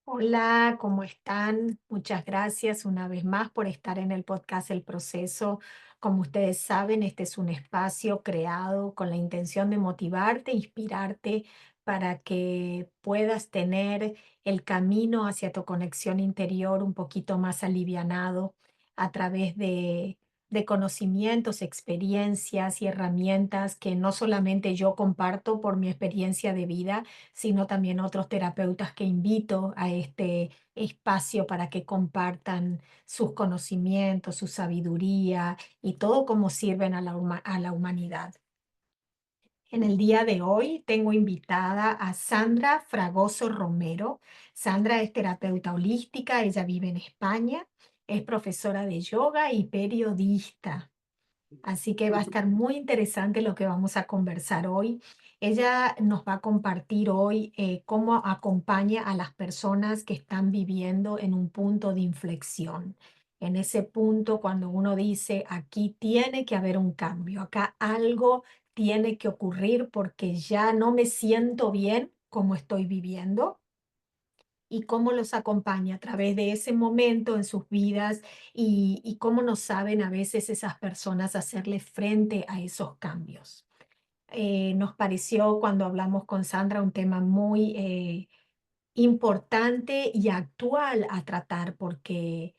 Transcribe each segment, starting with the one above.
Hola, ¿cómo están? Muchas gracias una vez más por estar en el podcast El Proceso. Como ustedes saben, este es un espacio creado con la intención de motivarte, inspirarte para que puedas tener el camino hacia tu conexión interior un poquito más alivianado a través de conocimientos, experiencias y herramientas que no solamente yo comparto por mi experiencia de vida, sino también otros terapeutas que invito a este espacio para que compartan sus conocimientos, su sabiduría y todo cómo sirven a a la humanidad. En el día de hoy tengo invitada a Sandra Fragoso Romero. Sandra es terapeuta holística, ella vive en España, es profesora de yoga y periodista. Así que va a estar muy interesante lo que vamos a conversar hoy. Ella nos va a compartir hoy cómo acompaña a las personas que están viviendo en un punto de inflexión. En ese punto, cuando uno dice, aquí tiene que haber un cambio, acá algo tiene que ocurrir porque ya no me siento bien como estoy viviendo y cómo los acompaña a través de ese momento en sus vidas y cómo no saben a veces esas personas hacerle frente a esos cambios. Nos pareció cuando hablamos con Sandra un tema muy importante y actual a tratar porque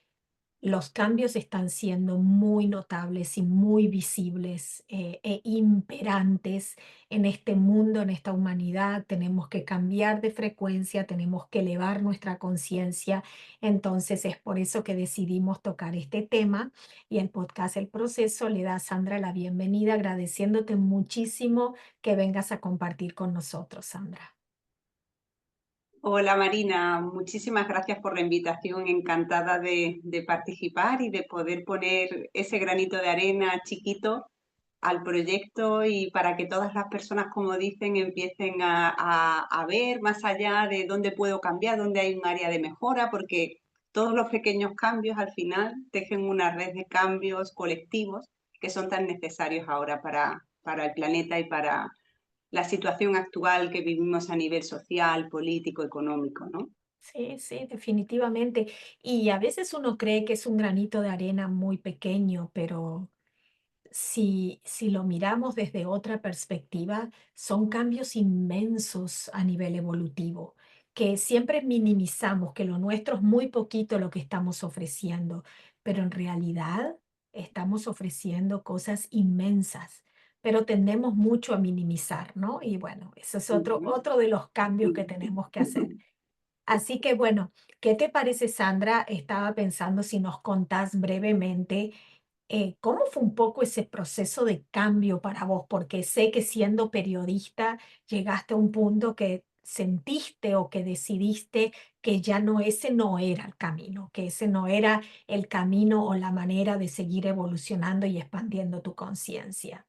los cambios están siendo muy notables y muy visibles e imperantes en este mundo, en esta humanidad. Tenemos que cambiar de frecuencia, tenemos que elevar nuestra conciencia. Entonces es por eso que decidimos tocar este tema y el podcast El Proceso le da a Sandra la bienvenida, agradeciéndote muchísimo que vengas a compartir con nosotros, Sandra. Hola Marina, muchísimas gracias por la invitación, encantada de participar y de poder poner ese granito de arena chiquito al proyecto y para que todas las personas, como dicen, empiecen a ver más allá de dónde puedo cambiar, dónde hay un área de mejora, porque todos los pequeños cambios al final tejen una red de cambios colectivos que son tan necesarios ahora para el planeta y para la situación actual que vivimos a nivel social, político, económico, ¿no? Sí, sí, definitivamente. Y a veces uno cree que es un granito de arena muy pequeño, pero si lo miramos desde otra perspectiva, son cambios inmensos a nivel evolutivo, que siempre minimizamos, que lo nuestro es muy poquito lo que estamos ofreciendo, pero en realidad estamos ofreciendo cosas inmensas, pero tendemos mucho a minimizar, ¿no? Y bueno, eso es Ujú. otro de los cambios que tenemos que hacer. Así que bueno, ¿qué te parece, Sandra? Estaba pensando si nos contás brevemente ¿cómo fue un poco ese proceso de cambio para vos? Porque sé que siendo periodista llegaste a un punto que sentiste o que decidiste que ya no, ese no era el camino, que ese no era el camino o la manera de seguir evolucionando y expandiendo tu conciencia.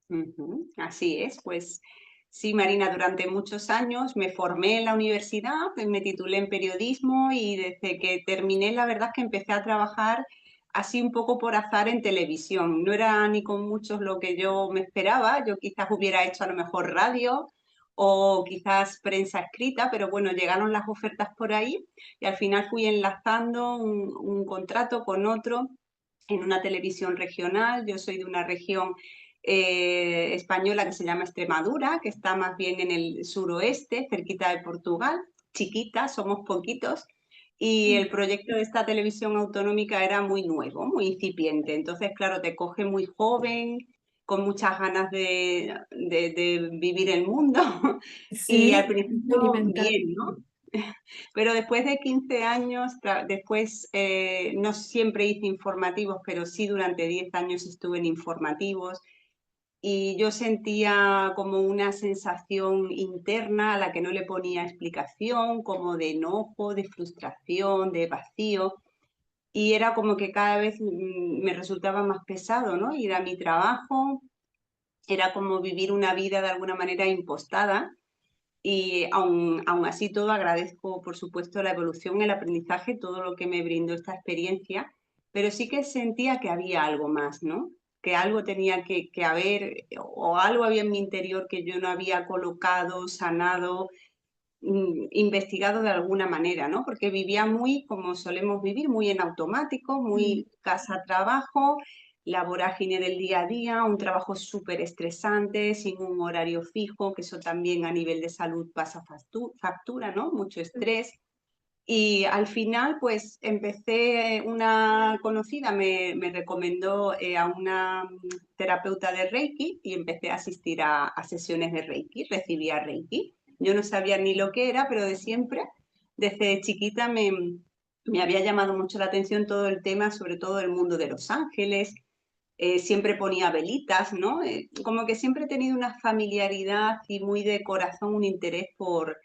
Ujú, así es, pues sí, Marina, durante muchos años me formé en la universidad, me titulé en periodismo y desde que terminé, la verdad es que empecé a trabajar así un poco por azar en televisión. No era ni con muchos lo que yo me esperaba, yo quizás hubiera hecho a lo mejor radio o quizás prensa escrita, pero bueno, llegaron las ofertas por ahí y al final fui enlazando un contrato con otro en una televisión regional. Yo soy de una región española que se llama Extremadura, que está más bien en el suroeste, cerquita de Portugal, chiquita, somos poquitos, y Mm. el proyecto de esta televisión autonómica era muy nuevo, muy incipiente. Entonces, claro, te coge muy joven, con muchas ganas de vivir el mundo, y al Sí, principio experimentar. bien, ¿no? Pero después de 15 años, después no siempre hice informativos, pero sí durante 10 años estuve en informativos y yo sentía como una sensación interna a la que no le ponía explicación, como de enojo, de frustración, de vacío. Y era como que cada vez me resultaba más pesado, ¿no? Ir a mi trabajo, era como vivir una vida de alguna manera impostada y aún así todo agradezco, por supuesto, la evolución, el aprendizaje, todo lo que me brindó esta experiencia, pero sí que sentía que había algo más, ¿no? Que algo tenía que haber o algo había en mi interior que yo no había colocado, sanado, investigado de alguna manera, ¿no? Porque vivía muy, como solemos vivir, muy en automático, Mm, muy casa-trabajo, la vorágine del día a día, un trabajo súper estresante, sin un horario fijo, que eso también a nivel de salud pasa factura, ¿no? Mucho mm, estrés. Y al final, pues empecé, una conocida me recomendó a una terapeuta de Reiki y empecé a asistir a sesiones de Reiki, recibía Reiki. Yo no sabía ni lo que era, pero de siempre, desde chiquita me había llamado mucho la atención todo el tema, sobre todo el mundo de los ángeles. Siempre ponía velitas, ¿no? Como que siempre he tenido una familiaridad y muy de corazón un interés por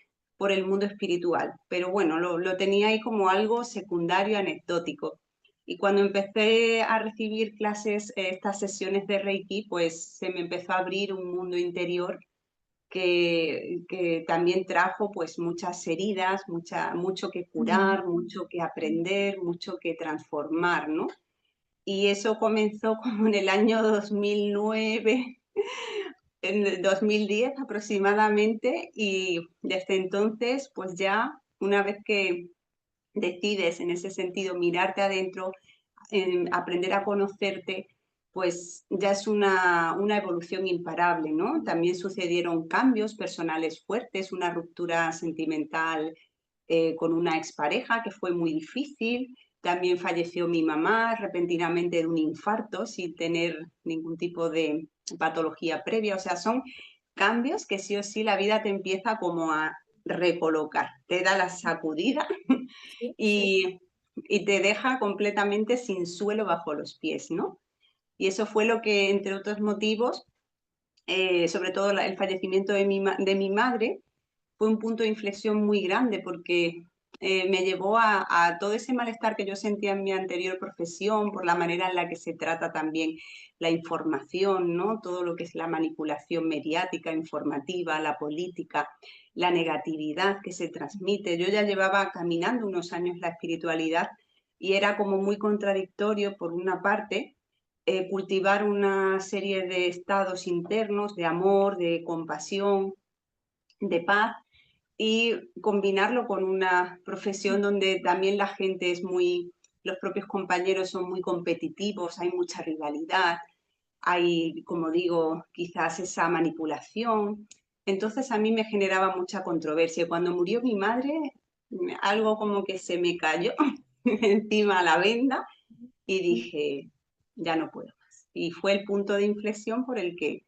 el mundo espiritual, pero bueno, lo tenía ahí como algo secundario, anecdótico. Y cuando empecé a recibir clases, estas sesiones de Reiki, pues se me empezó a abrir un mundo interior que también trajo pues muchas heridas, mucho que mm, curar, mucho que aprender, mucho que transformar, ¿no? Y eso comenzó como en el año 2009, en el 2010 aproximadamente, y desde entonces, pues ya una vez que decides en ese sentido mirarte adentro, aprender a conocerte, pues ya es una evolución imparable, ¿no? También sucedieron cambios personales fuertes, una ruptura sentimental con una expareja que fue muy difícil. También falleció mi mamá repentinamente de un infarto sin tener ningún tipo de patología previa. O sea, son cambios que sí o sí la vida te empieza como a recolocar, te da la sacudida sí, sí. y te deja completamente sin suelo bajo los pies, ¿no? Y eso fue lo que, entre otros motivos, sobre todo el fallecimiento de mi madre, fue un punto de inflexión muy grande porque me llevó a todo ese malestar que yo sentía en mi anterior profesión, por la manera en la que se trata también la información, ¿no? Todo lo que es la manipulación mediática, informativa, la política, la negatividad que se transmite. Yo ya llevaba caminando unos años la espiritualidad y era como muy contradictorio, por una parte, cultivar una serie de estados internos de amor, de compasión, de paz, y combinarlo con una profesión donde también la gente es muy, los propios compañeros son muy competitivos, hay mucha rivalidad, hay, como digo, quizás esa manipulación. Entonces a mí me generaba mucha controversia. Cuando murió mi madre, algo como que se me cayó encima la venda y dije, ya no puedo más. Y fue el punto de inflexión por el que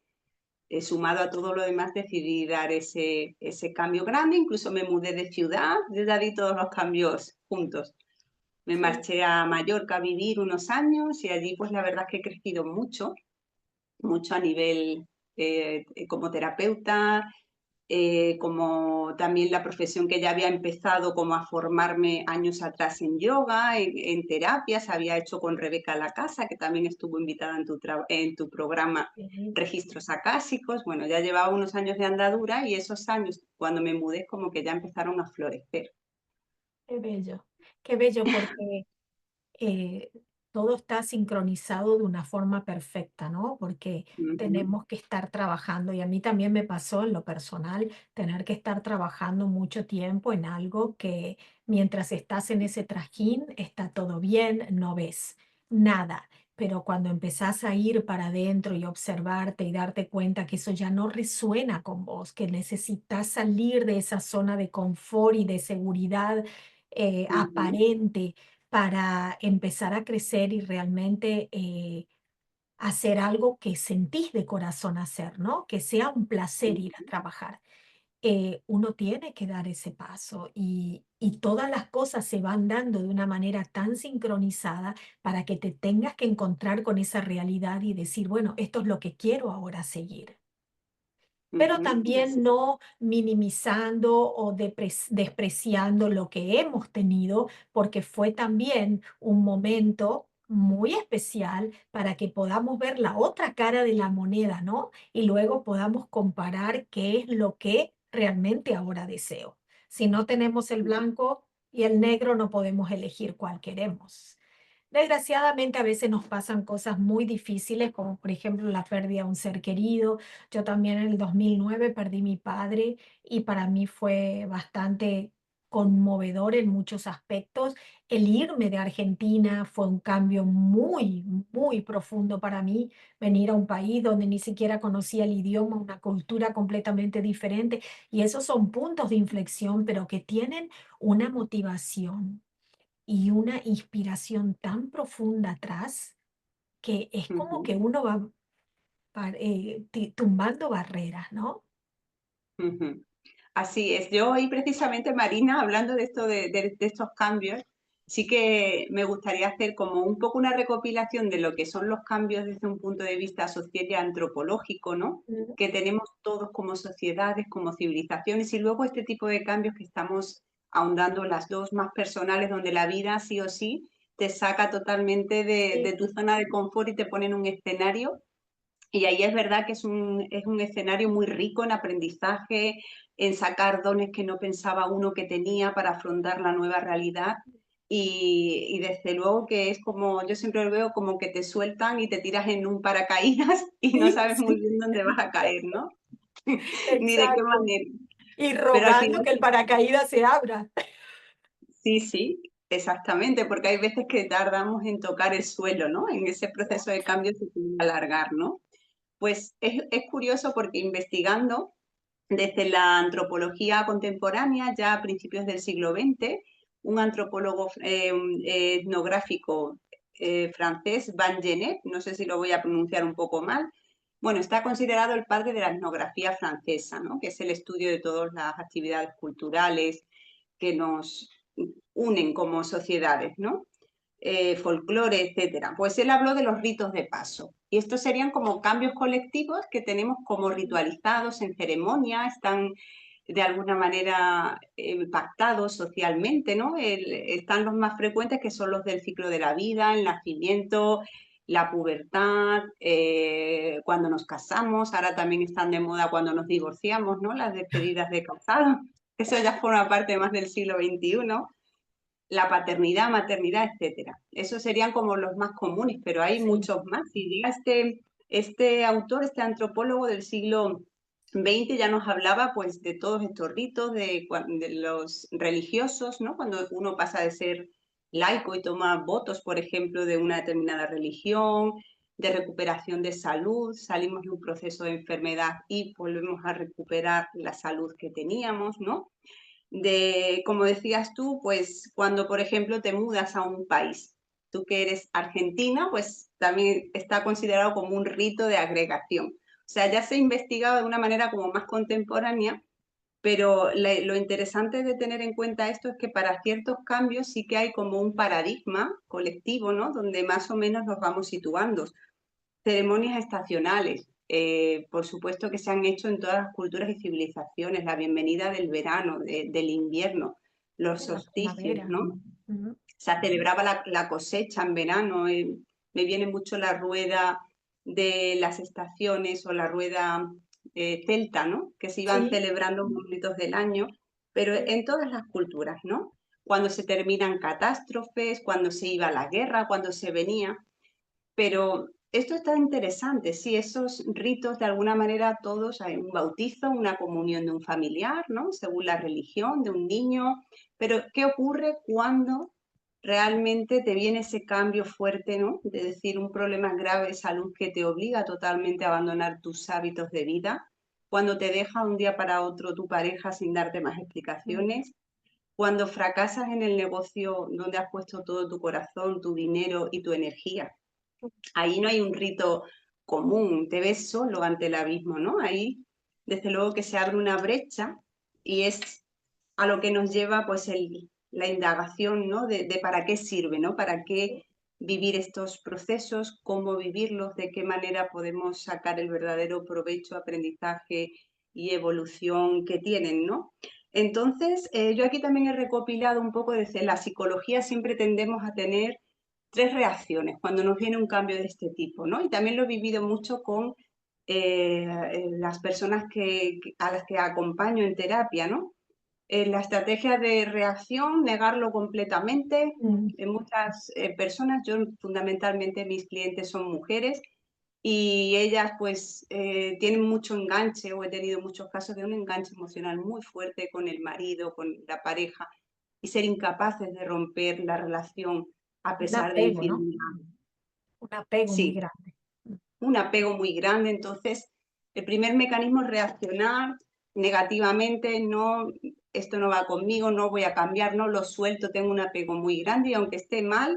sumado a todo lo demás, decidí dar ese cambio grande. Incluso me mudé de ciudad, yo ya di todos los cambios juntos. Me Sí. marché a Mallorca a vivir unos años y allí pues la verdad es que he crecido mucho, mucho a nivel como terapeuta, como también la profesión que ya había empezado como a formarme años atrás en yoga, en terapias, había hecho con Rebeca La Casa, que también estuvo invitada en tu programa Sí. Registros Acásicos. Bueno, ya llevaba unos años de andadura y esos años, cuando me mudé, como que ya empezaron a florecer. Qué bello, porque eh, todo está sincronizado de una forma perfecta, ¿no? Porque Uh -huh, tenemos que estar trabajando, y a mí también me pasó en lo personal, tener que estar trabajando mucho tiempo en algo que mientras estás en ese trajín está todo bien, no ves nada. Pero cuando empezás a ir para adentro y observarte y darte cuenta que eso ya no resuena con vos, que necesitas salir de esa zona de confort y de seguridad uh -huh, aparente para empezar a crecer y realmente hacer algo que sentís de corazón hacer, ¿no? Que sea un placer ir a trabajar. Uno tiene que dar ese paso y todas las cosas se van dando de una manera tan sincronizada para que te tengas que encontrar con esa realidad y decir, bueno, esto es lo que quiero ahora seguir, uh pero -huh. también no minimizando o despreciando lo que hemos tenido, porque fue también un momento muy especial para que podamos ver la otra cara de la moneda, ¿no? Y luego podamos comparar qué es lo que realmente ahora deseo. Si no tenemos el blanco y el negro, no podemos elegir cuál queremos. Desgraciadamente a veces nos pasan cosas muy difíciles, como por ejemplo la pérdida de un ser querido. Yo también en el 2009 perdí mi padre y para mí fue bastante conmovedor en muchos aspectos. El irme de Argentina fue un cambio muy, muy profundo para mí. Venir a un país donde ni siquiera conocía el idioma, una cultura completamente diferente. Y esos son puntos de inflexión, pero que tienen una motivación y una inspiración tan profunda atrás que es como Ujú, que uno va tumbando barreras, ¿no? ujú. Así es. Yo hoy precisamente, Marina, hablando de esto de estos cambios, sí que me gustaría hacer como un poco una recopilación de lo que son los cambios desde un punto de vista social y antropológico, ¿no? Mm. Que tenemos todos como sociedades, como civilizaciones, y luego este tipo de cambios que estamos ahondando las dos más personales, donde la vida sí o sí te saca totalmente de Sí, tu zona de confort y te pone en un escenario y ahí es verdad que es un escenario muy rico en aprendizaje, en sacar dones que no pensaba uno que tenía para afrontar la nueva realidad. Y desde luego que es como, yo siempre lo veo como que te sueltan y te tiras en un paracaídas y no sí, sabes muy sí, bien dónde vas a caer, ¿no? Ni de qué exacto. manera. Y Pero al rogando final, que el paracaídas se abra. sí, sí, exactamente, porque hay veces que tardamos en tocar el suelo, ¿no? En ese proceso de cambio se puede alargar, ¿no? Pues es curioso porque investigando desde la antropología contemporánea, ya a principios del siglo XX, un antropólogo etnográfico francés, Van Genet, no sé si lo voy a pronunciar un poco mal, bueno, está considerado el padre de la etnografía francesa, ¿no? Que es el estudio de todas las actividades culturales que nos unen como sociedades, ¿no? Folclore, etcétera. Pues él habló de los ritos de paso. Y estos serían como cambios colectivos que tenemos como ritualizados en ceremonia, están de alguna manera pactados socialmente, ¿no? Están los más frecuentes que son los del ciclo de la vida, el nacimiento, la pubertad, cuando nos casamos, ahora también están de moda cuando nos divorciamos, ¿no? Las despedidas de casados. Eso ya forma parte más del siglo XXI, la paternidad, maternidad, etcétera. Esos serían como los más comunes, pero hay Sí. muchos más. Y diga este autor, este antropólogo del siglo XX ya nos hablaba pues de todos estos ritos, de los religiosos, ¿no? Cuando uno pasa de ser laico y toma votos, por ejemplo, de una determinada religión, de recuperación de salud, salimos de un proceso de enfermedad y volvemos a recuperar la salud que teníamos, ¿no? De, como decías tú, pues cuando, por ejemplo, te mudas a un país, tú que eres argentina, pues también está considerado como un rito de agregación. O sea, ya se ha investigado de una manera como más contemporánea, pero lo interesante de tener en cuenta esto es que para ciertos cambios sí que hay como un paradigma colectivo, ¿no? Donde más o menos nos vamos situando. Ceremonias estacionales, por supuesto que se han hecho en todas las culturas y civilizaciones, la bienvenida del verano, del invierno, los De la solsticios, primavera. ¿no? Ujú. Se celebraba la cosecha en verano, me viene mucho la rueda de las estaciones o la rueda celta, ¿no? Que se iban Sí, celebrando momentos del año, pero sí. en todas las culturas, ¿no? Cuando se terminan catástrofes, cuando se iba a la guerra, cuando se venía. Pero esto está interesante, sí, esos ritos de alguna manera todos, hay un bautizo, una comunión de un familiar, ¿no? Según la religión de un niño, pero ¿qué ocurre cuando realmente te viene ese cambio fuerte, ¿no? De decir un problema grave de salud que te obliga totalmente a abandonar tus hábitos de vida, cuando te deja un día para otro tu pareja sin darte más Mm. explicaciones, cuando fracasas en el negocio donde has puesto todo tu corazón, tu dinero y tu energía. Ahí no hay un rito común, te ves solo ante el abismo, ¿no? Ahí, desde luego que se abre una brecha y es a lo que nos lleva pues la indagación, ¿no? De para qué sirve, ¿no? Para qué vivir estos procesos, cómo vivirlos, de qué manera podemos sacar el verdadero provecho, aprendizaje y evolución que tienen, ¿no? Entonces, yo aquí también he recopilado un poco desde la psicología, siempre tendemos a tener tres reacciones cuando nos viene un cambio de este tipo, ¿no? Y también lo he vivido mucho con las personas a las que acompaño en terapia, ¿no? la estrategia de reacción, negarlo completamente. Mm, Muchas personas, yo fundamentalmente mis clientes son mujeres y ellas pues tienen mucho enganche o he tenido muchos casos de un enganche emocional muy fuerte con el marido, con la pareja y ser incapaces de romper la relación a un pesar de apego, ¿no? infidelidad. Un apego muy Sí, grande. Mm. un apego muy grande. Entonces, el primer mecanismo es reaccionar negativamente, no, esto no va conmigo, no voy a cambiar, no lo suelto, tengo un apego muy grande y aunque esté mal,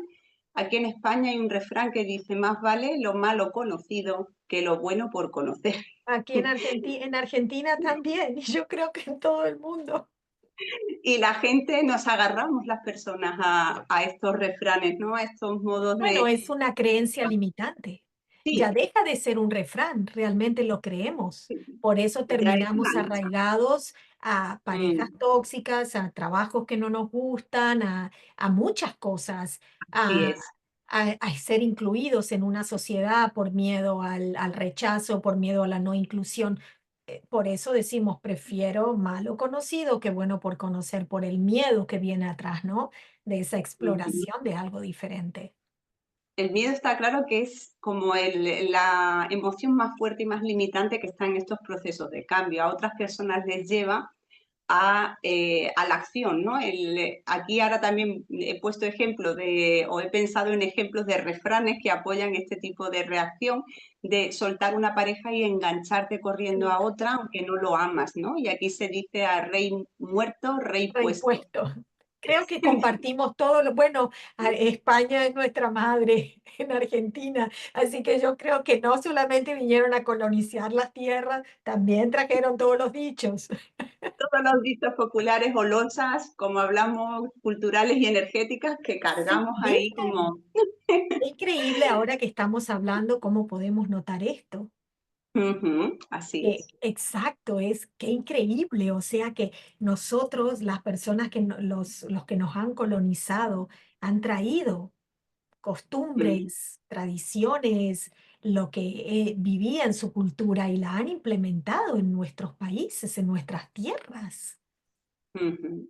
aquí en España hay un refrán que dice, más vale lo malo conocido que lo bueno por conocer. Aquí en Argentina también, y yo creo que en todo el mundo. Y la gente nos agarramos las personas a estos refranes, ¿no? A estos modos Bueno, de... es una creencia limitante. Ya Sí, deja de ser un refrán, realmente lo creemos. Por eso ya es terminamos engancha. arraigados a parejas Mm, tóxicas, a trabajos que no nos gustan, a muchas cosas, sí a, es. a ser incluidos en una sociedad por miedo al rechazo, por miedo a la no inclusión. Por eso decimos, prefiero malo conocido que bueno por conocer, por el miedo que viene atrás, ¿no? De esa Ujú. exploración de algo diferente. El miedo está claro que es como la emoción más fuerte y más limitante que está en estos procesos de cambio. A otras personas les lleva a la acción, ¿no? Aquí ahora también he puesto ejemplos de, o he pensado en ejemplos de refranes que apoyan este tipo de reacción, de soltar una pareja y engancharte corriendo Sí. a otra, aunque no lo amas, ¿no? Y aquí se dice a rey muerto, rey puesto. Reimpuesto. Creo que compartimos todo lo bueno, España es nuestra madre en Argentina, así que yo creo que no solamente vinieron a colonizar las tierras, también trajeron todos los dichos. Todos los dichos populares o losas, como hablamos, culturales y energéticas, que Sí, cargamos ahí ¿viste? como... Es increíble ahora que estamos hablando cómo podemos notar esto. Ujú, así es. Exacto, es qué increíble, o sea que nosotros, las personas que los que nos han colonizado, han traído Ujú, costumbres, tradiciones, lo que vivía en su cultura y la han implementado en nuestros países, en nuestras tierras. ujú.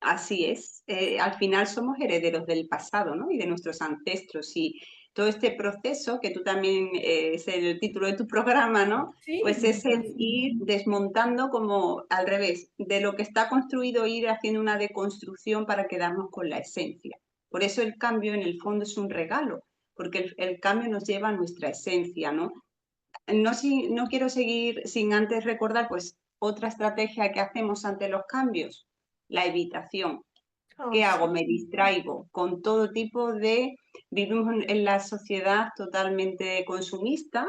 Así es. Al final somos herederos del pasado, ¿no? Y de nuestros ancestros. Y todo este proceso, que tú también es el título de tu programa, ¿no? Sí, Pues me es el encanta. ir desmontando como al revés, de lo que está construido, ir haciendo una deconstrucción para quedarnos con la esencia. Por eso el cambio en el fondo es un regalo, porque el cambio nos lleva a nuestra esencia, ¿no? No, no quiero seguir sin antes recordar, pues, otra estrategia que hacemos ante los cambios, la evitación. Oh, ¿Qué hago? sí. Me distraigo con todo tipo de... Vivimos en la sociedad totalmente consumista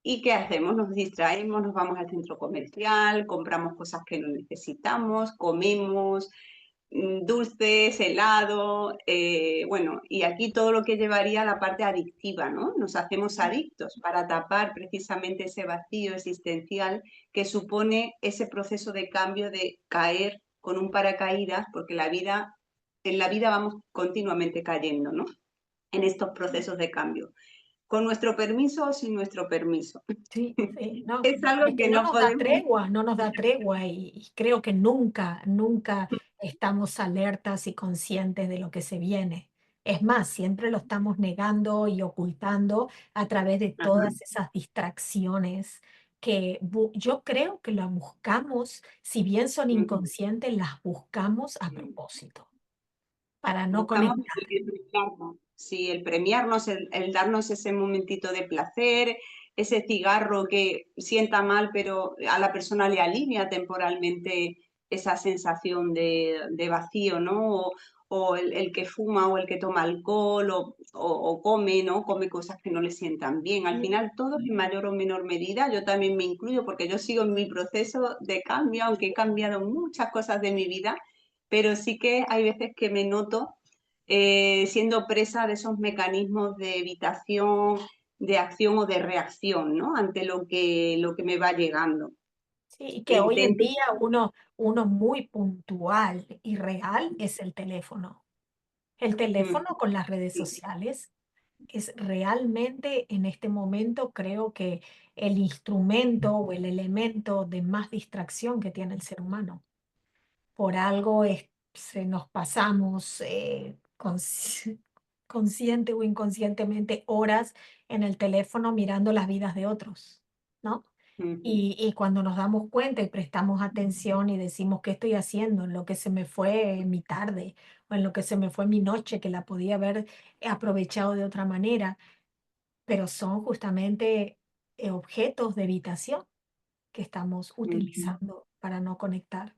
y ¿qué hacemos? Nos distraemos, nos vamos al centro comercial, compramos cosas que no necesitamos, comemos, dulces, helado, bueno, y aquí todo lo que llevaría a la parte adictiva, ¿no? Nos hacemos adictos para tapar precisamente ese vacío existencial que supone ese proceso de cambio de caer con un paracaídas, porque en la vida vamos continuamente cayendo, ¿no? En estos procesos de cambio, con nuestro permiso o sin nuestro permiso. Sí, sí, no, Es algo es que que no no nos da podemos... tregua, no nos da tregua y creo que nunca, nunca estamos alertas y conscientes de lo que se viene. Es más, siempre lo estamos negando y ocultando a través de Ajá, todas esas distracciones que yo creo que las buscamos, si bien son ujú. inconscientes, las buscamos a propósito, para no Buscamos conectar. el premiarnos, sí, el premiarnos, el darnos ese momentito de placer, ese cigarro que sienta mal, pero a la persona le alivia temporalmente esa sensación de vacío, ¿no? O el que fuma o el que toma alcohol o come, ¿no? Come cosas que no le sientan bien. Al final, todos en mayor o menor medida, yo también me incluyo porque yo sigo en mi proceso de cambio, aunque he cambiado muchas cosas de mi vida, pero sí que hay veces que me noto siendo presa de esos mecanismos de evitación, de acción o de reacción, ¿no? Ante lo que me va llegando. Sí, y que hoy en Intento. día uno muy puntual y real es el teléfono. El Mm, teléfono con las redes sí. sociales es realmente en este momento creo que el instrumento o el elemento de más distracción que tiene el ser humano. por algo nos pasamos consciente o inconscientemente horas en el teléfono mirando las vidas de otros, ¿no? Ujú, Y cuando nos damos cuenta y prestamos atención y decimos, ¿qué estoy haciendo? En lo que se me fue mi tarde o en lo que se me fue mi noche, que la podía haber aprovechado de otra manera, pero son justamente objetos de evitación que estamos ujú. utilizando para no conectar.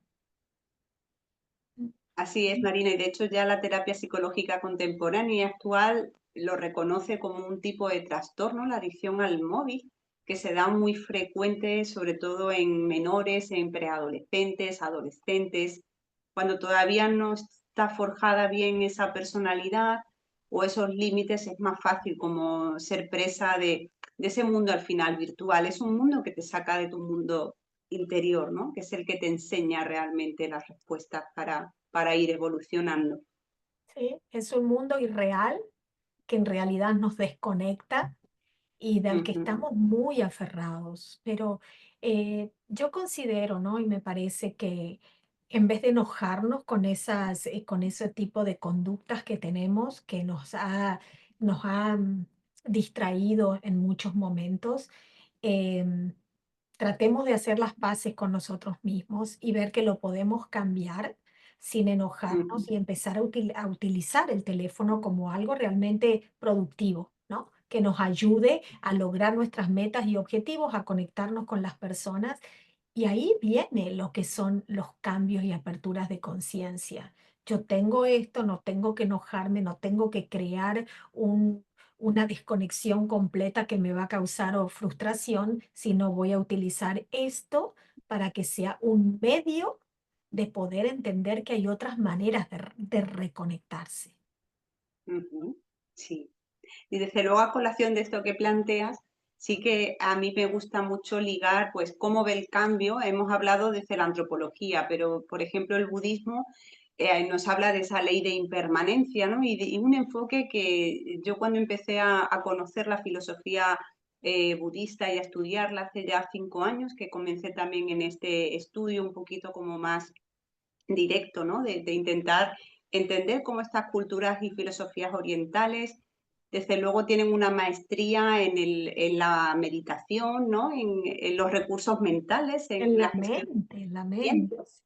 Mm, Así es, Marina, y de hecho ya la terapia psicológica contemporánea y actual lo reconoce como un tipo de trastorno, la adicción al móvil, que se da muy frecuente, sobre todo en menores, en preadolescentes, adolescentes, cuando todavía no está forjada bien esa personalidad o esos límites, es más fácil como ser presa de ese mundo al final virtual. Es un mundo que te saca de tu mundo interior, ¿no? Que es el que te enseña realmente las respuestas para ir evolucionando. Sí, es un mundo irreal que en realidad nos desconecta y del que Ujú, estamos muy aferrados. Pero yo considero, ¿no? Y me parece que en vez de enojarnos con con ese tipo de conductas que tenemos, que nos ha distraído en muchos momentos, em, tratemos de hacer las paces con nosotros mismos y ver que lo podemos cambiar sin ujú, enojarnos y empezar a utilizar el teléfono como algo realmente productivo, ¿no? Que nos ayude a lograr nuestras metas y objetivos, a conectarnos con las personas. Y ahí viene lo que son los cambios y aperturas de conciencia. Yo tengo esto, no tengo que enojarme, no tengo que crear un una desconexión completa que me va a causar o frustración, si no voy a utilizar esto para que sea un medio de poder entender que hay otras maneras de reconectarse. ujú. Sí. Y desde luego a colación de esto que planteas, sí que a mí me gusta mucho ligar, pues, cómo ve el cambio. Hemos hablado desde la antropología, pero, por ejemplo, el budismo nos habla de esa ley de impermanencia, ¿no? Y un enfoque que yo cuando empecé a conocer la filosofía budista y a estudiarla hace ya 5 años, que comencé también en este estudio un poquito como más directo, ¿no? De intentar entender cómo estas culturas y filosofías orientales, desde luego, tienen una maestría en la meditación, ¿no? En los recursos mentales, en la gestión En la de mente. tiempos.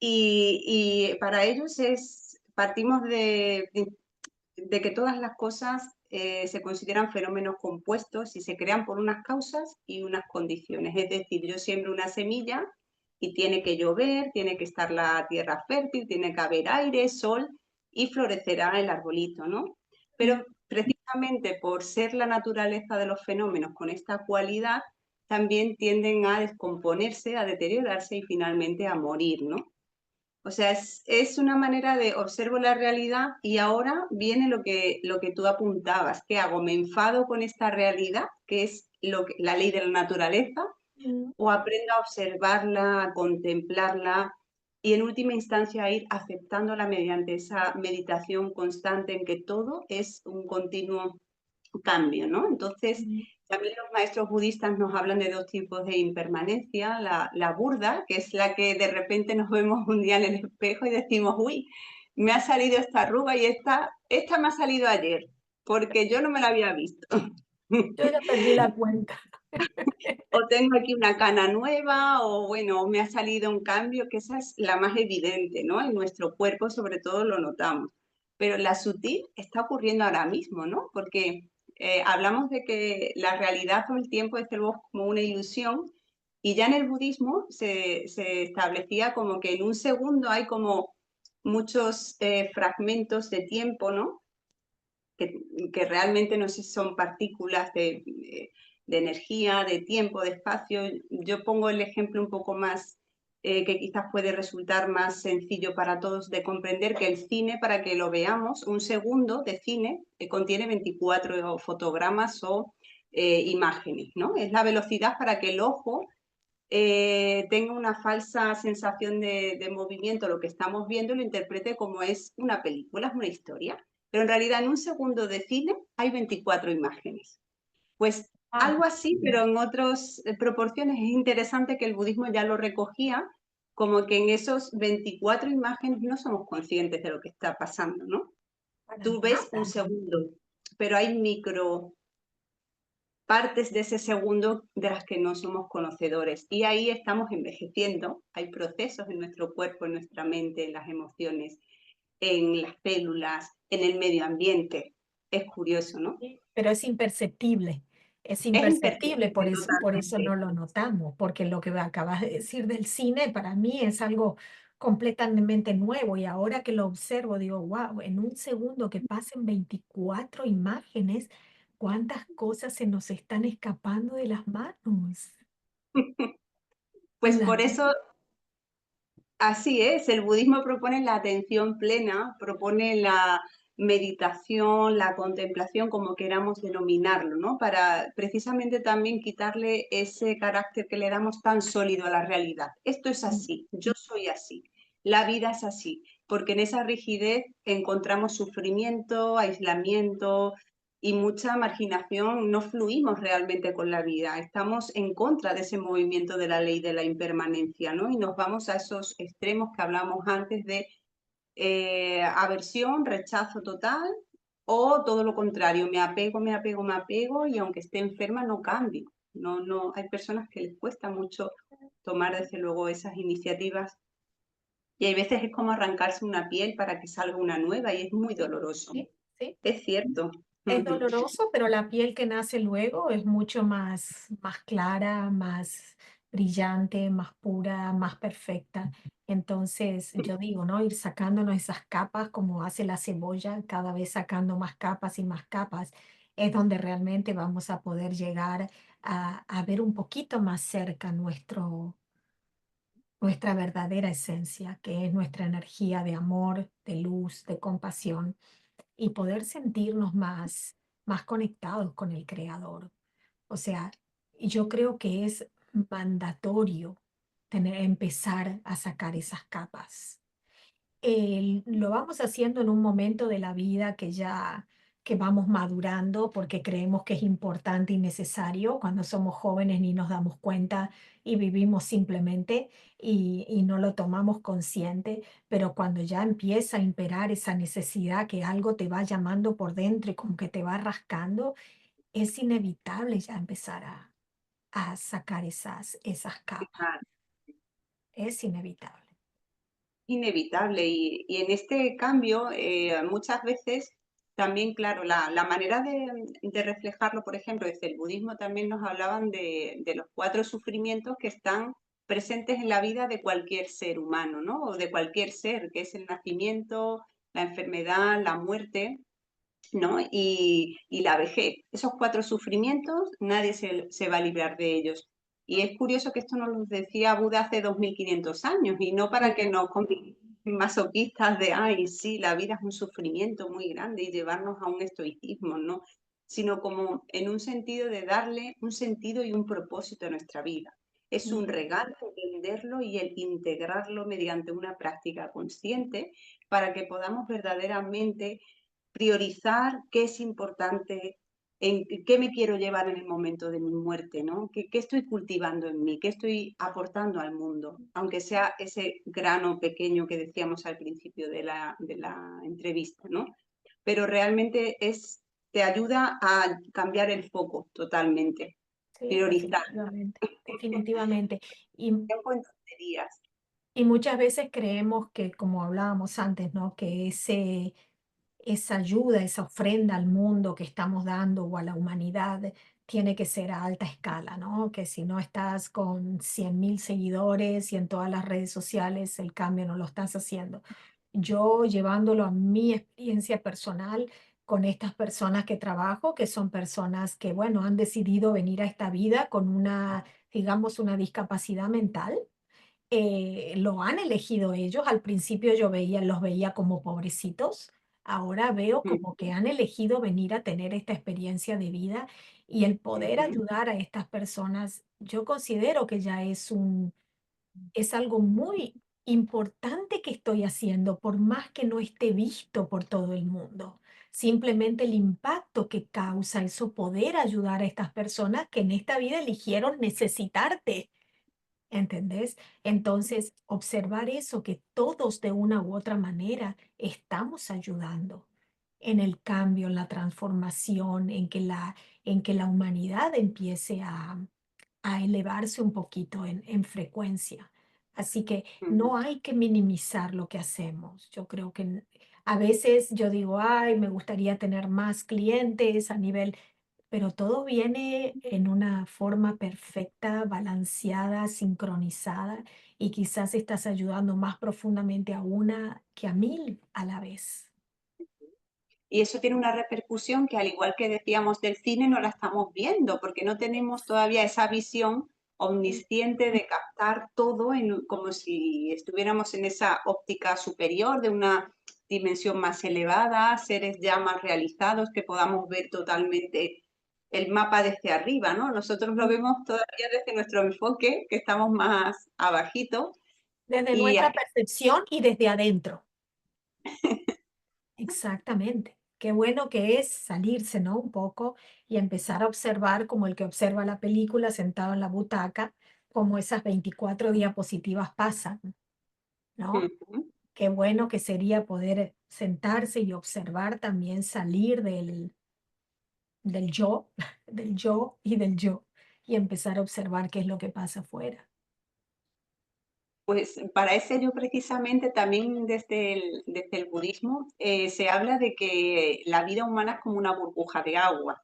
Y para ellos partimos de que todas las cosas se consideran fenómenos compuestos y se crean por unas causas y unas condiciones. Es decir, yo siembro una semilla y tiene que llover, tiene que estar la tierra fértil, tiene que haber aire, sol y florecerá el arbolito, ¿no? Mm, Pero precisamente por ser la naturaleza de los fenómenos con esta cualidad, también tienden a descomponerse, a deteriorarse y finalmente a morir, ¿no? O sea, es una manera de observo la realidad y ahora viene lo que tú apuntabas. ¿Qué hago? ¿Me enfado con esta realidad, que es la ley de la naturaleza, mm, o aprendo a observarla, a contemplarla y en última instancia a ir aceptándola mediante esa meditación constante en que todo es un continuo cambio, ¿no? Entonces, mm. también los maestros budistas nos hablan de dos tipos de impermanencia, la burda, que es la que de repente nos vemos un día en el espejo y decimos, uy, me ha salido esta arruga y esta me ha salido ayer, porque yo no me la había visto. Yo ya perdí la cuenta. O tengo aquí una cana nueva, o bueno, me ha salido un cambio, que esa es la más evidente, ¿no? En nuestro cuerpo sobre todo lo notamos. Pero la sutil está ocurriendo ahora mismo, ¿no? Porque hablamos de que la realidad con el tiempo es luego como una ilusión, y ya en el budismo se establecía como que en un segundo hay como muchos fragmentos de tiempo, ¿no? Que realmente no sé si son partículas de energía, de tiempo, de espacio. Yo pongo el ejemplo un poco más que quizás puede resultar más sencillo para todos de comprender, que el cine, para que lo veamos, un segundo de cine contiene 24 fotogramas o imágenes, ¿no? Es la velocidad para que el ojo tenga una falsa sensación de movimiento, lo que estamos viendo, lo interprete como es una película, es una historia. Pero en realidad en un segundo de cine hay 24 imágenes. Pues Ah, algo así, pero en otras proporciones. Es interesante que el budismo ya lo recogía como que en esos 24 imágenes no somos conscientes de lo que está pasando, ¿no? Para Tú ves un nada. segundo, pero hay micro partes de ese segundo de las que no somos conocedores. Y ahí estamos envejeciendo. Hay procesos en nuestro cuerpo, en nuestra mente, en las emociones, en las células, en el medio ambiente. Es curioso, ¿no? Sí, pero es Es imperceptible, imperceptible por eso no totalmente. lo notamos, porque lo que acabas de decir del cine para mí es algo completamente nuevo y ahora que lo observo digo, wow, en un segundo que pasen 24 imágenes, ¿cuántas cosas se nos están escapando de las manos? Pues La- por eso así es, el budismo propone la atención plena, propone la meditación, la contemplación, como queramos denominarlo, ¿no? Para precisamente también quitarle ese carácter que le damos tan sólido a la realidad. Esto es así, yo soy así, la vida es así, porque en esa rigidez encontramos sufrimiento, aislamiento, y mucha marginación, no fluimos realmente con la vida, estamos en contra de ese movimiento de la ley de la impermanencia, ¿no? Y nos vamos a esos extremos que hablamos antes de aversión, rechazo total, o todo lo contrario, me apego, me apego, me apego, y aunque esté enferma no cambio. No, no, hay personas que les cuesta mucho tomar desde luego esas iniciativas y hay veces es como arrancarse una piel para que salga una nueva y es muy Sí, doloroso. sí, sí. Es cierto. Es doloroso, pero la piel que nace luego es mucho más clara, más brillante, más pura, más perfecta. Entonces, yo digo, ¿no? Ir sacándonos esas capas como hace la cebolla, cada vez sacando más capas y más capas, es donde realmente vamos a poder llegar a ver un poquito más cerca nuestra verdadera esencia, que es nuestra energía de amor, de luz, de compasión y poder sentirnos más conectados con el Creador. O sea, yo creo que es mandatorio empezar a sacar esas capas. Lo vamos haciendo en un momento de la vida que vamos madurando porque creemos que es importante y necesario. Cuando somos jóvenes ni nos damos cuenta y vivimos simplemente y no lo tomamos consciente, pero cuando ya empieza a imperar esa necesidad que algo te va llamando por dentro y como que te va rascando, es inevitable ya empezar a sacar esas capas. Es inevitable. Inevitable y en este cambio muchas veces también, claro, la manera de reflejarlo, por ejemplo, desde el budismo también nos hablaban de los cuatro sufrimientos que están presentes en la vida de cualquier ser humano, ¿no? O de cualquier ser, que es el nacimiento, la enfermedad, la muerte, ¿no? Y la vejez. Esos cuatro sufrimientos, nadie se va a librar de ellos. Y es curioso que esto nos lo decía Buda hace 2500 años y no para que nos convirtamos en masoquistas de, ay, sí, la vida es un sufrimiento muy grande y llevarnos a un estoicismo, ¿no? Sino como en un sentido de darle un sentido y un propósito a nuestra vida. Es un regalo entenderlo y el integrarlo mediante una práctica consciente para que podamos verdaderamente priorizar qué es importante, en qué me quiero llevar en el momento de mi muerte, ¿no? ¿Qué estoy cultivando en mí? ¿Qué estoy aportando al mundo? Aunque sea ese grano pequeño que decíamos al principio de la entrevista, ¿no? Pero realmente te ayuda a cambiar el foco totalmente, Sí, priorizar. definitivamente, definitivamente. Y, Tiempo en tonterías. y muchas veces creemos que, como hablábamos antes, ¿no? Que esa ayuda, esa ofrenda al mundo que estamos dando o a la humanidad tiene que ser a alta escala, ¿no? Que si no estás con 100.000 seguidores y en todas las redes sociales, el cambio no lo estás haciendo. Yo llevándolo a mi experiencia personal con estas personas que trabajo, que son personas que, bueno, han decidido venir a esta vida con digamos, una discapacidad mental. Lo han elegido ellos. Al principio los veía como pobrecitos. Ahora veo como que han elegido venir a tener esta experiencia de vida y el poder ayudar a estas personas, yo considero que ya es algo muy importante que estoy haciendo, por más que no esté visto por todo el mundo. Simplemente el impacto que causa eso, poder ayudar a estas personas que en esta vida eligieron necesitarte. ¿entendés? Entonces, observar eso, que todos de una u otra manera estamos ayudando en el cambio, en la transformación, en que la humanidad empiece a elevarse un poquito en frecuencia. Así que Ujú. no hay que minimizar lo que hacemos. Yo creo que a veces yo digo, ay, me gustaría tener más clientes a nivel, pero todo viene en una forma perfecta, balanceada, sincronizada, y quizás estás ayudando más profundamente a una que a mil a la vez. Y eso tiene una repercusión que, al igual que decíamos del cine, no la estamos viendo porque no tenemos todavía esa visión omnisciente de captar todo como si estuviéramos en esa óptica superior de una dimensión más elevada, seres ya más realizados, que podamos ver totalmente el mapa desde arriba, ¿no? Nosotros lo vemos todavía desde nuestro enfoque, que estamos más abajito, Desde y nuestra percepción y desde adentro. Exactamente. Qué bueno que es salirse, ¿no? Un poco y empezar a observar como el que observa la película sentado en la butaca, como esas 24 diapositivas pasan, ¿no? Ujú. Qué bueno que sería poder sentarse y observar también salir del yo, del yo y del yo, y empezar a observar qué es lo que pasa afuera. Pues para ese yo precisamente también desde el budismo se habla de que la vida humana es como una burbuja de agua,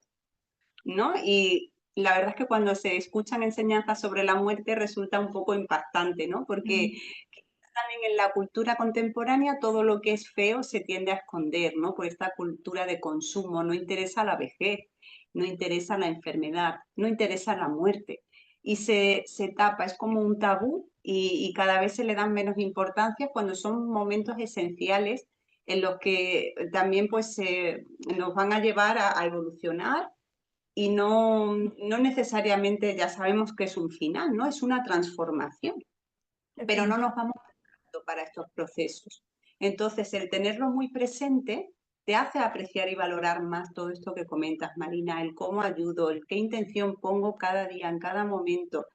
¿no? Y la verdad es que cuando se escuchan enseñanzas sobre la muerte resulta un poco impactante, ¿no? Porque Mm, también en la cultura contemporánea todo lo que es feo se tiende a esconder, ¿no? Por esta cultura de consumo, no interesa la vejez, no interesa la enfermedad, no interesa la muerte. Y se tapa, es como un tabú y cada vez se le dan menos importancia cuando son momentos esenciales en los que también pues nos van a llevar a evolucionar y no necesariamente ya sabemos que es un final, ¿no? Es una transformación, pero no nos definitivamente. vamos para estos procesos. Entonces, el tenerlo muy presente te hace apreciar y valorar más todo esto que comentas, Marina, el cómo ayudo, el qué intención pongo cada día, en cada momento,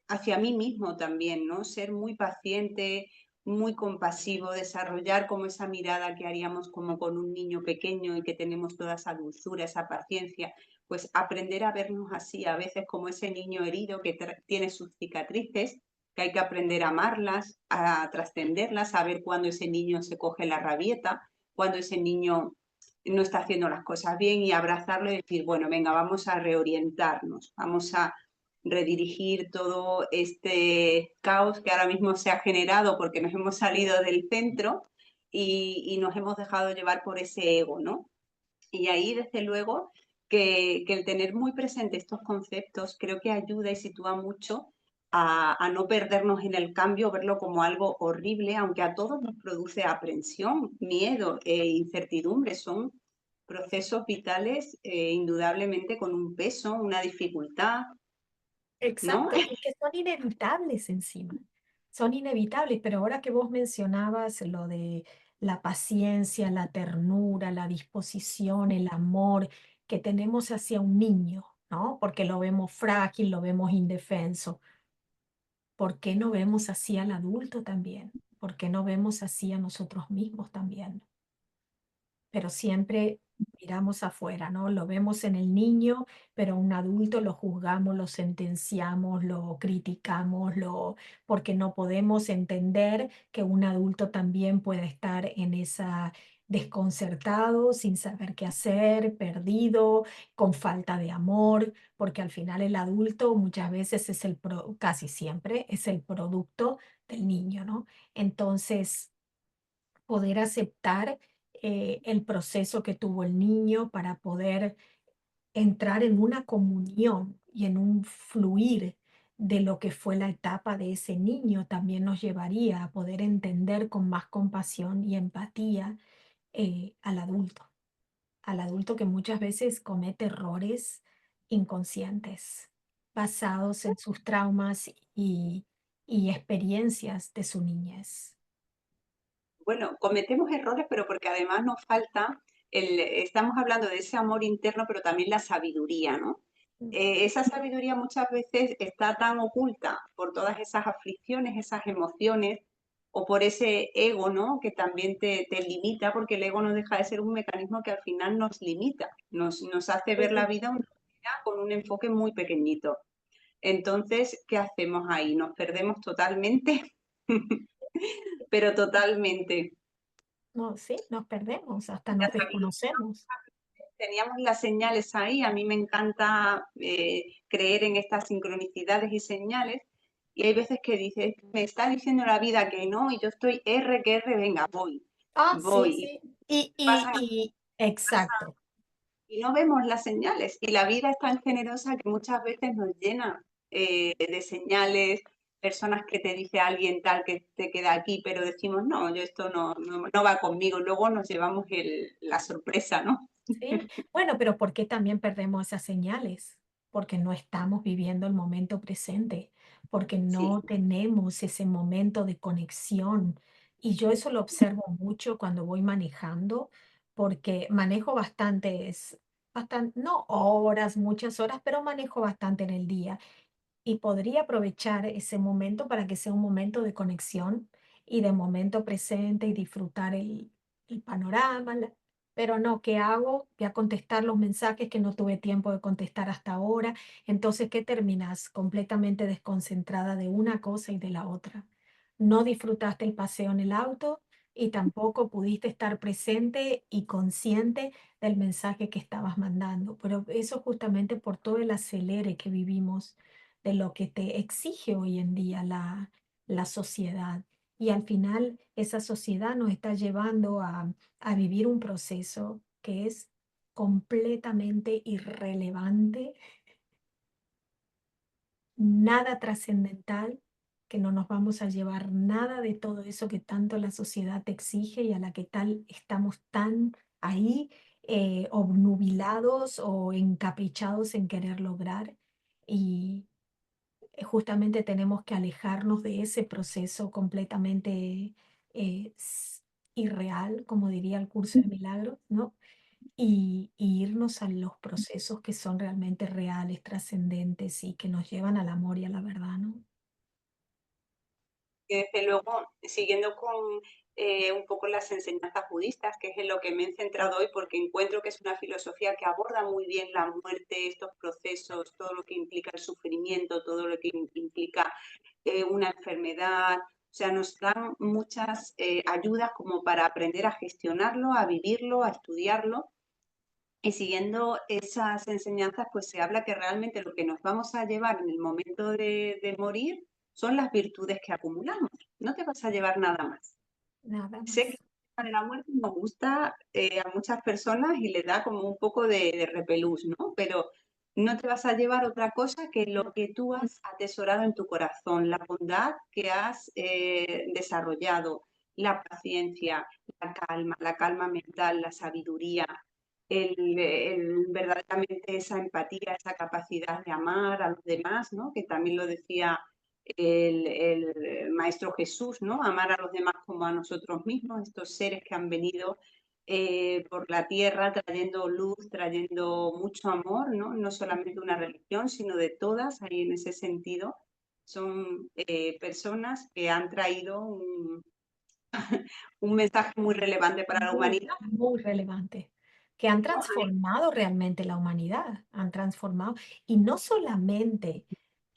hacia mí mismo también, ¿no? Ser muy paciente, muy compasivo, desarrollar como esa mirada que haríamos como con un niño pequeño y que tenemos toda esa dulzura, esa paciencia, pues aprender a vernos así, a veces como ese niño herido que tiene sus cicatrices, que hay que aprender a amarlas, a trascenderlas, a ver cuándo ese niño se coge la rabieta, cuando ese niño no está haciendo las cosas bien y abrazarlo y decir, bueno, venga, vamos a reorientarnos, vamos a redirigir todo este caos que ahora mismo se ha generado porque nos hemos salido del centro y nos hemos dejado llevar por ese ego, ¿no? Y ahí, desde luego, que el tener muy presente estos conceptos creo que ayuda y sitúa mucho a no perdernos en el cambio, verlo como algo horrible, aunque a todos nos produce aprensión, miedo e incertidumbre. Son procesos vitales indudablemente con un peso, una dificultad, ¿no? Exacto, y que son inevitables encima, son inevitables, pero ahora que vos mencionabas lo de la paciencia, la ternura, la disposición, el amor que tenemos hacia un niño, ¿no? Porque lo vemos frágil, lo vemos indefenso. ¿Por qué no vemos así al adulto también? ¿Por qué no vemos así a nosotros mismos también? Pero siempre miramos afuera, ¿no? Lo vemos en el niño, pero a un adulto lo juzgamos, lo sentenciamos, lo criticamos, porque no podemos entender que un adulto también puede estar en esa desconcertado, sin saber qué hacer, perdido, con falta de amor, porque al final el adulto muchas veces es casi siempre es el producto del niño, ¿no? Entonces, poder aceptar el proceso que tuvo el niño para poder entrar en una comunión y en un fluir de lo que fue la etapa de ese niño también nos llevaría a poder entender con más compasión y empatía al adulto que muchas veces comete errores inconscientes basados en sus traumas y experiencias de su niñez. Bueno, cometemos errores, pero porque además nos falta estamos hablando de ese amor interno, pero también la sabiduría, ¿no? Mm. esa sabiduría muchas veces está tan oculta por todas esas aflicciones, esas emociones, o por ese ego, ¿no? Que también te limita, porque el ego no deja de ser un mecanismo que al final nos limita, nos hace ver la Sí. vida con un enfoque muy pequeñito. Entonces, ¿qué hacemos ahí? Nos perdemos totalmente, pero totalmente. No, sí, nos perdemos, hasta nos desconocemos. Teníamos las señales ahí. A mí me encanta creer en estas sincronicidades y señales. Y hay veces que dices, me está diciendo la vida que no, y yo estoy R que R, venga, voy, Ah, sí, voy. sí. Y, Y pasan exacto. y no vemos las señales. Y la vida es tan generosa que muchas veces nos llena de señales, personas que te dice alguien tal que te queda aquí, pero decimos, no, yo esto no va conmigo. Luego nos llevamos la sorpresa, ¿no? Sí, bueno, pero ¿por qué también perdemos esas señales? Porque no estamos viviendo el momento presente, porque Sí. no tenemos ese momento de conexión. Y yo eso lo observo mucho cuando voy manejando, porque manejo bastantes, no horas, muchas horas, pero manejo bastante en el día. Y podría aprovechar ese momento para que sea un momento de conexión y de momento presente y disfrutar el panorama, pero no, ¿qué hago? Voy a contestar los mensajes que no tuve tiempo de contestar hasta ahora. Entonces, ¿qué terminas? Completamente desconcentrada de una cosa y de la otra. No disfrutaste el paseo en el auto y tampoco pudiste estar presente y consciente del mensaje que estabas mandando. Pero eso justamente por todo el acelere que vivimos, de lo que te exige hoy en día la sociedad. Y al final esa sociedad nos está llevando a vivir un proceso que es completamente irrelevante, nada trascendental, que no nos vamos a llevar nada de todo eso que tanto la sociedad te exige y a la que tal estamos tan ahí, obnubilados o encaprichados en querer lograr. Y justamente tenemos que alejarnos de ese proceso completamente irreal, como diría el curso de milagros, ¿no? Y irnos a los procesos que son realmente reales, trascendentes y que nos llevan al amor y a la verdad, ¿no? Que desde luego, siguiendo con un poco las enseñanzas budistas, que es en lo que me he centrado hoy, porque encuentro que es una filosofía que aborda muy bien la muerte, estos procesos, todo lo que implica el sufrimiento, todo lo que implica una enfermedad. O sea, nos dan muchas ayudas como para aprender a gestionarlo, a vivirlo, a estudiarlo. Y siguiendo esas enseñanzas, pues se habla que realmente lo que nos vamos a llevar en el momento de morir son las virtudes que acumulamos. No te vas a llevar nada más. Nada Sé que más. el tema de la muerte nos gusta a muchas personas y les da como un poco de repelús, ¿no? Pero no te vas a llevar otra cosa que lo que tú has atesorado en tu corazón, la bondad que has desarrollado, la paciencia, la calma mental, la sabiduría, verdaderamente esa empatía, esa capacidad de amar a los demás, ¿no? Que también lo decía el Maestro Jesús, ¿no? Amar a los demás como a nosotros mismos, estos seres que han venido por la tierra trayendo luz, trayendo mucho amor, ¿no? No solamente una religión, sino de todas, ahí en ese sentido. Son personas que han traído un mensaje muy relevante para la Muy, humanidad. muy relevante, que han ¿No? transformado realmente la humanidad, han transformado, y no solamente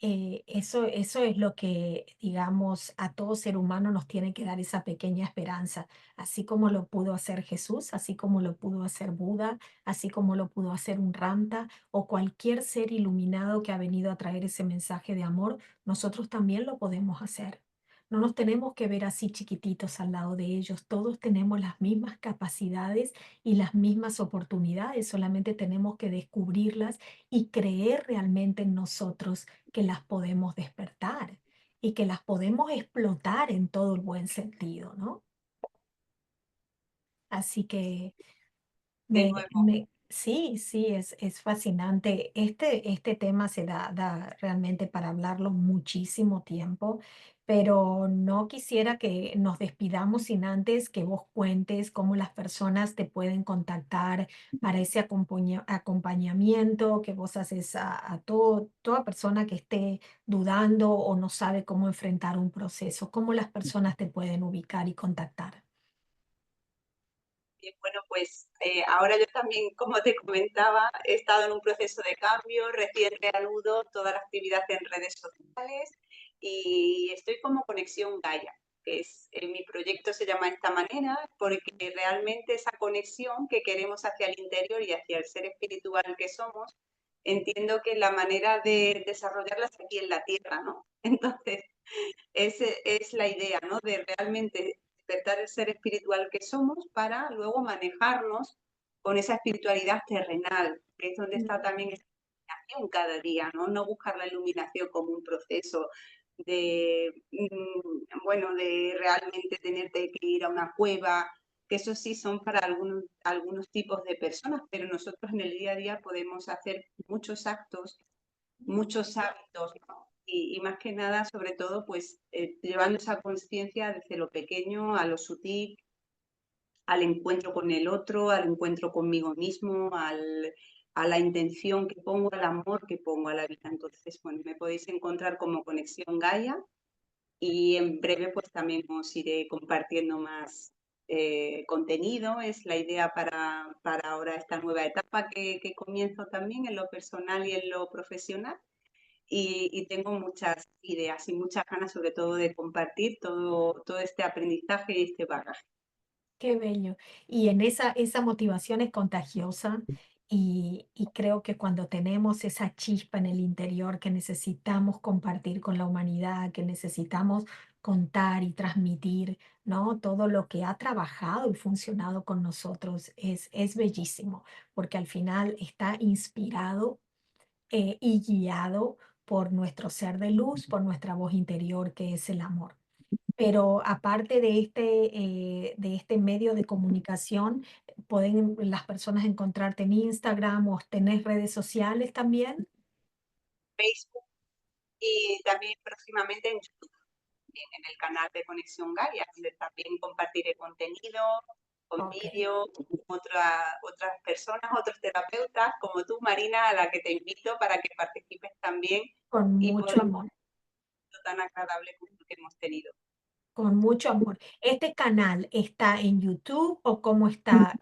eso es lo que, digamos, a todo ser humano nos tiene que dar esa pequeña esperanza, así como lo pudo hacer Jesús, así como lo pudo hacer Buda, así como lo pudo hacer un Ranta o cualquier ser iluminado que ha venido a traer ese mensaje de amor, nosotros también lo podemos hacer. No nos tenemos que ver así chiquititos al lado de ellos. Todos tenemos las mismas capacidades y las mismas oportunidades. Solamente tenemos que descubrirlas y creer realmente en nosotros que las podemos despertar y que las podemos explotar en todo el buen sentido, ¿no? Así que De nuevo, sí, sí, es fascinante. Este tema se da realmente para hablarlo muchísimo tiempo, pero no quisiera que nos despidamos sin antes que vos cuentes cómo las personas te pueden contactar para ese acompañamiento que vos haces a toda persona que esté dudando o no sabe cómo enfrentar un proceso, cómo las personas te pueden ubicar y contactar. Bien, bueno, pues ahora yo también, como te comentaba, he estado en un proceso de cambio, recién reanudo toda la actividad en redes sociales y estoy como Conexión Gaia, que es, mi proyecto se llama de esta manera porque realmente esa conexión que queremos hacia el interior y hacia el ser espiritual que somos, entiendo que la manera de desarrollarla es aquí en la Tierra, ¿no? Entonces, es la idea, ¿no? De realmente despertar el ser espiritual que somos para luego manejarnos con esa espiritualidad terrenal, que es donde está también esa iluminación cada día, ¿no? No buscar la iluminación como un proceso de, bueno, de realmente tenerte que ir a una cueva, que eso sí son para algunos tipos de personas, pero nosotros en el día a día podemos hacer muchos actos, muchos hábitos, ¿no? Y más que nada, sobre todo, pues llevando esa conciencia desde lo pequeño a lo sutil, al encuentro con el otro, al encuentro conmigo mismo, a la intención que pongo, al amor que pongo a la vida. Entonces, bueno, me podéis encontrar como Conexión Gaia y en breve pues también os iré compartiendo más contenido. Es la idea para ahora esta nueva etapa que comienzo también en lo personal y en lo profesional y tengo muchas ideas y muchas ganas sobre todo de compartir todo este aprendizaje y este bagaje. Qué bello. Y en esa motivación es contagiosa y creo que cuando tenemos esa chispa en el interior que necesitamos compartir con la humanidad, que necesitamos contar y transmitir, ¿no? Todo lo que ha trabajado y funcionado con nosotros es bellísimo, porque al final está inspirado y guiado por nuestro ser de luz, por nuestra voz interior, que es el amor. Pero aparte de este medio de comunicación, ¿pueden las personas encontrarte en Instagram o tenés redes sociales también? Facebook y también próximamente en YouTube, en el canal de Conexión Gaia, donde también compartiré contenido con Ok, vídeo, otras personas, otros terapeutas como tú, Marina, a la que te invito para que participes también con y por mucho el amor, momento tan agradable como el que hemos tenido. con mucho amor. ¿Este canal está en YouTube o cómo está?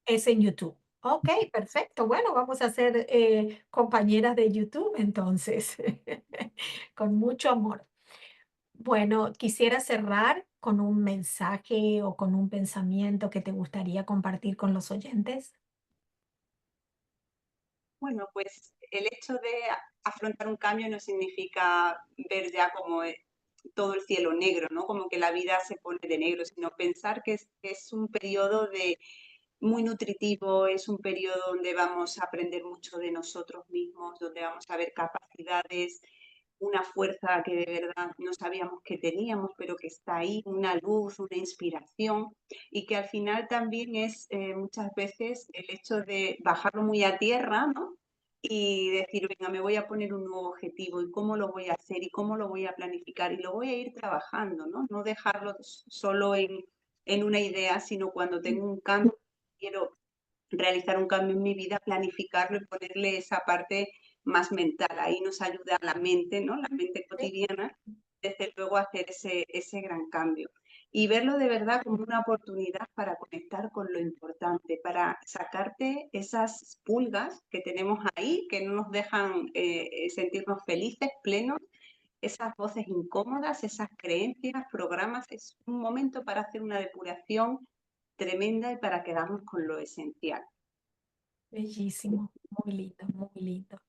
Es en YouTube. Ok, perfecto. Bueno, vamos a ser compañeras de YouTube entonces, con mucho amor. Bueno, quisiera cerrar con un mensaje o con un pensamiento que te gustaría compartir con los oyentes. Bueno, pues el hecho de afrontar un cambio no significa ver ya como todo el cielo negro, ¿no? Como que la vida se pone de negro, sino pensar que es un periodo muy nutritivo, es un periodo donde vamos a aprender mucho de nosotros mismos, donde vamos a ver capacidades, una fuerza que de verdad no sabíamos que teníamos, pero que está ahí, una luz, una inspiración, y que al final también es muchas veces el hecho de bajarlo muy a tierra, ¿no? Y decir, venga, me voy a poner un nuevo objetivo y cómo lo voy a hacer y cómo lo voy a planificar y lo voy a ir trabajando, ¿no? No dejarlo solo en una idea, sino cuando tengo un cambio, quiero realizar un cambio en mi vida, planificarlo y ponerle esa parte más mental. Ahí nos ayuda la mente, ¿no? La mente Sí, cotidiana, desde luego a hacer ese gran cambio. Y verlo de verdad como una oportunidad para conectar con lo importante, para sacarte esas pulgas que tenemos ahí, que no nos dejan sentirnos felices, plenos, esas voces incómodas, esas creencias, programas. Es un momento para hacer una depuración tremenda y para quedarnos con lo esencial. bellísimo, muy lindo, muy lindo.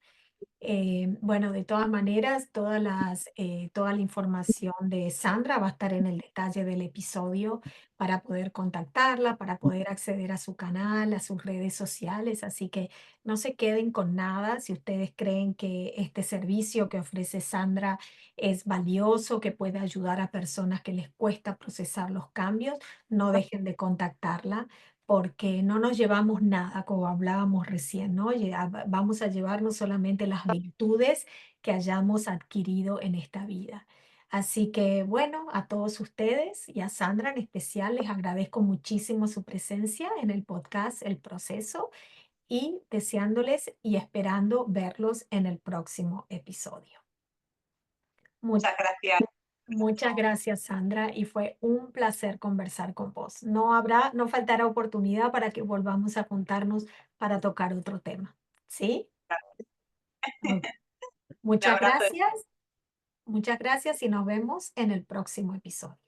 Bueno, de todas maneras, toda la información de Sandra va a estar en el detalle del episodio para poder contactarla, para poder acceder a su canal, a sus redes sociales. Así que no se queden con nada. Si ustedes creen que este servicio que ofrece Sandra es valioso, que puede ayudar a personas que les cuesta procesar los cambios, no dejen de contactarla porque no nos llevamos nada, como hablábamos recién, ¿no? Vamos a llevarnos solamente las virtudes que hayamos adquirido en esta vida. Así que bueno, a todos ustedes y a Sandra en especial les agradezco muchísimo su presencia en el podcast El Proceso y deseándoles y esperando verlos en el próximo episodio. Mu- Muchas gracias. Muchas gracias, Sandra, y fue un placer conversar con vos. No faltará oportunidad para que volvamos a juntarnos para tocar otro tema. ¿Sí? Ok. Un abrazo. Muchas gracias y nos vemos en el próximo episodio.